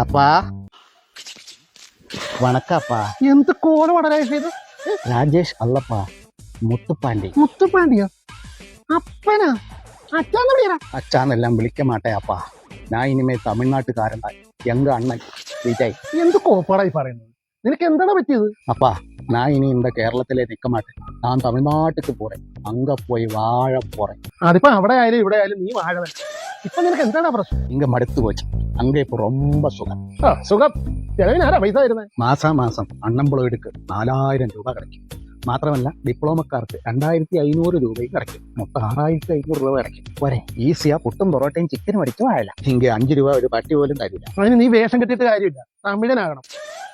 அப்பா வணக்கம்ப்பா. എന്ത് കോലമാണ് ഇത്? രാജേഷ് അല്ലപ്പാ, മുത്തുപ്പാണ്ടി. മുത്തുപ്പാണ്ടിയോ? അപ്പനാ? അച്ഛാന്ന് വിളിയടാ. അച്ഛാന്നെല്ലാം വിളിക്ക മാട്ടേ അപ്പാ. ഞാൻ ഇനിമേ തമിഴ്നാട്ടുകാരനാ. എങ്ക അണ്ണൻ വിജയ്. എന്ത് കോപ്പാടായി പറയുന്നത്? നിനക്ക് എന്താണ് പറ്റിയത്? அப்பா நான் இனி இந்த கேரளத்திலே நிற்க மாட்டேன். நான் தமிழ்நாட்டுக்கு போறேன். அங்க போய் வாழ போறேன். അതിപ്പോ അവിടെ ആയാലും ഇവിടെ ആയാലും നീ വാഴ തന്നെ. ഇപ്പൊ നിനക്ക് എന്താണ് പ്രശ്നം? இங்க மடுத்து போச்சு. அங்க இப்போ ரொம்ப சுகம். സുഖം. ചെലവിനാരാ പൈസ തരുന്നത്? മാസാമാസം അൺഎംപ്ലോയിഡ്ക്ക് 4000 രൂപ കിടക്കും. മാത്രമല്ല ഡിപ്ലോമക്കാർക്ക് 2500 രൂപയും കിടക്കും. മൊത്തം 6500 രൂപ കിടക്കും. പോരെ, ഈസിയാ പുട്ടും പൊറോട്ടയും ചിക്കനും അടിച്ചു വാഴല. ഇങ്ങ 5 രൂപ ഒരു പട്ടി പോലും തരില്ല. അതിന് നീ വേഷം കെട്ടിട്ട് കാര്യമില്ല. തമിഴനാകണം.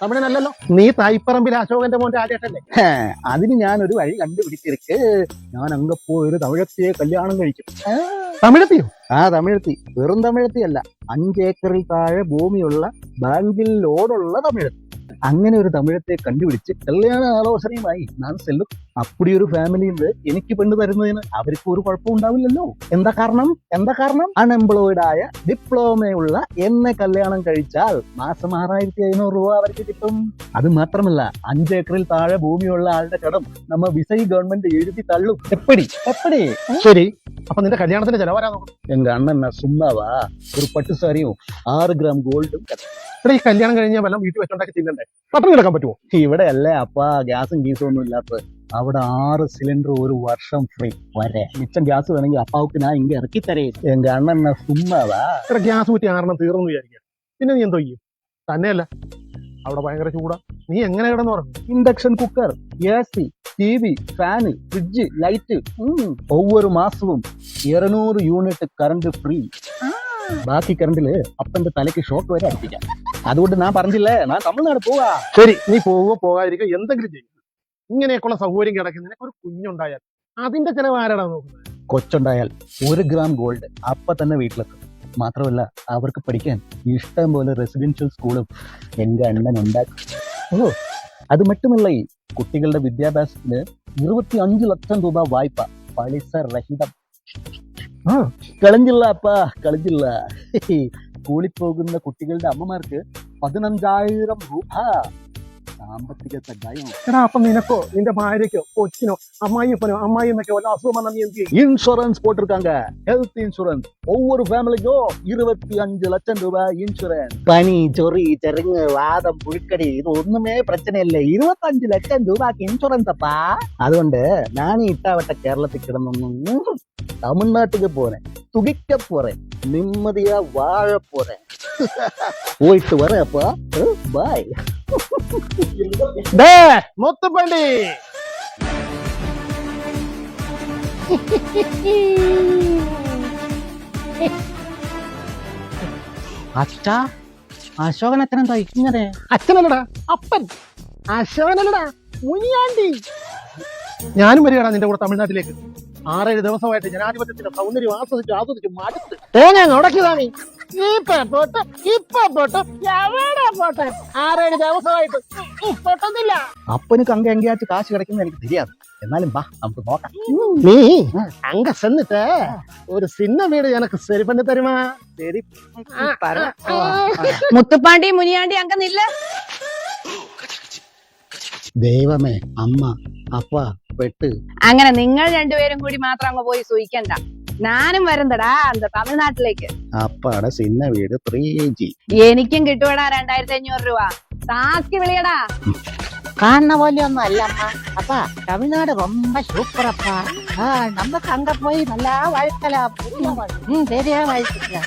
തമിഴനല്ലല്ലോ. നീ തായ്പറമ്പിൽ അശോകന്റെ മോന്റെ ആദ്യമായിട്ടല്ലേ? അതിന് ഞാനൊരു വഴി കണ്ടുപിടിച്ചിരിക്ക്. ഞാൻ അങ്ങ് പോയി ഒരു തമിഴത്തിയെ കല്യാണം കഴിക്കും. തമിഴത്തിയോ? തമിഴത്തി. വെറും തമിഴത്തിയല്ല, 5 ഏക്കറിൽ താഴെ ഭൂമിയുള്ള ബാങ്കിൽ ലോഡുള്ള തമിഴത്തി. അങ്ങനെ ഒരു തമിഴത്തെ കണ്ടുപിടിച്ച് കല്യാണ ആലോചനയുമായി ഞാൻ സെല്ലും. അപ്പടി ഒരു ഫാമിലിയിൽ എനിക്ക് പെണ്ണ് തരുന്നതിന് അവർക്ക് ഒരു കുഴപ്പം ഉണ്ടാവില്ലല്ലോ. എന്താ കാരണം അൺഎംപ്ലോയിഡ് ആയ ഡിപ്ലോമയുള്ള എന്നെ കല്യാണം കഴിച്ചാൽ മാസം 6500 രൂപ അവർക്ക് കിട്ടും. അത് മാത്രമല്ല 5 ഏക്കറിൽ താഴെ ഭൂമിയുള്ള ആളുടെ കടം നമ്മ വിസൈ ഗവൺമെന്റ് എഴുതി തള്ളും. എപ്പടി ശരി. അപ്പൊ നിന്റെ കല്യാണത്തിന്റെ ചെലവാരാ നോക്കും? എങ്ക അണ്ണൻ സുമ്മാവാ. ഒരു പട്ടു സാരിയും 6 ഗ്രാം ഗോൾഡും. ഇവിടെ ഈ കല്യാണം കഴിഞ്ഞാൽ വല്ലതും വീട്ടിൽ വെച്ചോണ്ടാക്കി തിന്നണ്ടേ? പട്ടണം കിടക്കാൻ പറ്റുമോ? ഇവിടെ അല്ലേ അപ്പാ ഗ്യാസും ഗീസും ഒന്നും ഇല്ലാത്തത്. അവിടെ 6 സിലിണ്ടർ ഒരു വർഷം ഫ്രീ വരെ. മിച്ചം ഗ്യാസ് വേണമെങ്കിൽ അപ്പാവുക്ക് ഞാൻ ഇങ്ങ ഇറക്കി തരേ. എങ്ക അണ്ണൻ സുമ്മാവാ. ഇവിടെ ഗ്യാസ് കുറ്റി 6 തീർന്നു വിചാരിക്കാം. പിന്നെ നീ എന്തോ ചെയ്യും? തന്നെയല്ല, അവിടെ ഭയങ്കര ചൂടാ. നീ എങ്ങനെ കിടന്നു പറഞ്ഞു? Induction cooker, AC, TV, fan, fridge, light. ഒവ്വൊരു മാസവും 200 യൂണിറ്റ് കറണ്ട് ഫ്രീ. ബാക്കി കറണ്ടില് അപ്പന്റെ തലയ്ക്ക് ഷോക്ക് വരെ അടിപ്പിക്കാം. അതുകൊണ്ട് ഞാൻ പറഞ്ഞില്ലേ, ഞാൻ തമിഴ്നാട് പോവാ. ശരി, നീ പോകാതിരിക്കുക, എന്തെങ്കിലും ചെയ്യും. ഇങ്ങനെയൊക്കെയുള്ള സൗകര്യം കിടക്കും. നിനക്കൊരു കുഞ്ഞുണ്ടായാൽ അതിന്റെ ചെലവ് ആരാടാ നോക്കുന്നത്? കൊച്ചുണ്ടായാൽ 1 ഗ്രാം ഗോൾഡ് അപ്പ തന്നെ വീട്ടിലെത്തും. മാത്രമല്ല അവർക്ക് പഠിക്കാൻ ഇഷ്ടം പോലെ റെസിഡൻഷ്യൽ സ്കൂളും എന്റെ അണ്ണൻ ഉണ്ടാക്കും. അത് മറ്റുമല്ല, ഈ കുട്ടികളുടെ വിദ്യാഭ്യാസത്തിന് 25 ലക്ഷം രൂപ വായ്പ, പലിശ രഹിതം. കളഞ്ഞില്ല അപ്പാ, കളഞ്ഞില്ല. സ്കൂളിൽ പോകുന്ന കുട്ടികളുടെ അമ്മമാർക്ക് 15,000 രൂപ സാമ്പത്തിക സഹായം. അപ്പൊ നിനക്കോ നിന്റെ ഭാര്യക്കോ കൊച്ചിനോ അമ്മായിപ്പനോ അമ്മായിന്നൊക്കെ വല്ല അസുഖം വന്നാൽ നീ എന്ത് ചെയ്യും? இன்சூரன்ஸ் போட்டிருக்காங்க. Health insurance. ஒவ்வொரு ஃபேமிலிக்கும் 25 லட்சம் ரூபாய் இன்சூரன்ஸ். பனி, சொறி, ചെറുങ്ങ്, വാദം, പുഴുക്കടി, ഇത് ഒന്നുമേ പ്രശ്നമില്ല. 25 ലക്ഷം രൂപക്ക് ഇൻഷുറൻസ് അപ്പാ. അതുകൊണ്ട് ഞാൻ ഇട്ടാവട്ട കേരളത്തിൽ കിടന്നൊന്നും തമിഴ്നാട്ടിക്ക് പോறேன். തുടിക്ക പോறேன். നിമ്മതിയാ വാഴ പോறேன். പോയിട്ട് വരാം അപ്പാ. ബൈ. മുത്തുപ്പണ്ടി. അച്ഛാ, അശോകൻ അച്ഛനെന്താ ഇങ്ങനെ? അച്ഛനല്ലടാ, അപ്പൻ. അശോകനല്ലടാ, മുനിയാണ്ടി. ഞാനും വരികയാണ് നിന്റെ കൂടെ തമിഴ്നാട്ടിലേക്ക്. 6-7 ദിവസമായിട്ട് ജനാധിപത്യത്തിന്റെ സൗന്ദര്യം ആസ്വദിച്ച് മടുത്ത് തേങ്ങ ഉടക്കിയതാണ്. ഇപ്പൊ പോട്ടെ എവിടെ പോട്ടെ? 6-7 ദിവസമായിട്ട് പൊട്ടുന്നില്ല. അപ്പനുക്ക് അങ്ക എങ്കയാച്ച് കാശ് കിടക്കുന്ന എനിക്ക് தெரியாது. എന്നാലും വാ, നമുക്ക് നോക്കാം. നീ അങ്ക ചെന്നിട്ട് ഒരു സിന്ന വീട് എനക്ക് ശരി പണി തരുമാ? ശരി. മുത്തുപ്പാണ്ടി മുനിയാണ്ടി അങ്കന്നില്ല. ദൈവമേ, അമ്മ, അപ്പ പെട്ട്. അങ്ങനെ നിങ്ങൾ രണ്ടുപേരും കൂടി മാത്രം അങ്ങ് പോയി സൂയിക്കണ്ട. ഞാനും വരുന്നടാ അന്ത തമിഴ്നാട്ടിലേക്ക്. അപ്പാടെ സിന്ന വീട് 3G. എനിക്കും കിട്ടുവടാ 2500 രൂപ. താക്കി വിളിയടാ. കാണുന്ന പോലെ ഒന്നും അല്ല അമ്മ. അപ്പ തമിഴ്നാട് ரொம்ப സൂപ്പർ അപ്പ. നമുക്ക് അങ്ക പോയി നല്ല വഴുക്കലാ. ശരിയാ വഴുക്കില്ല.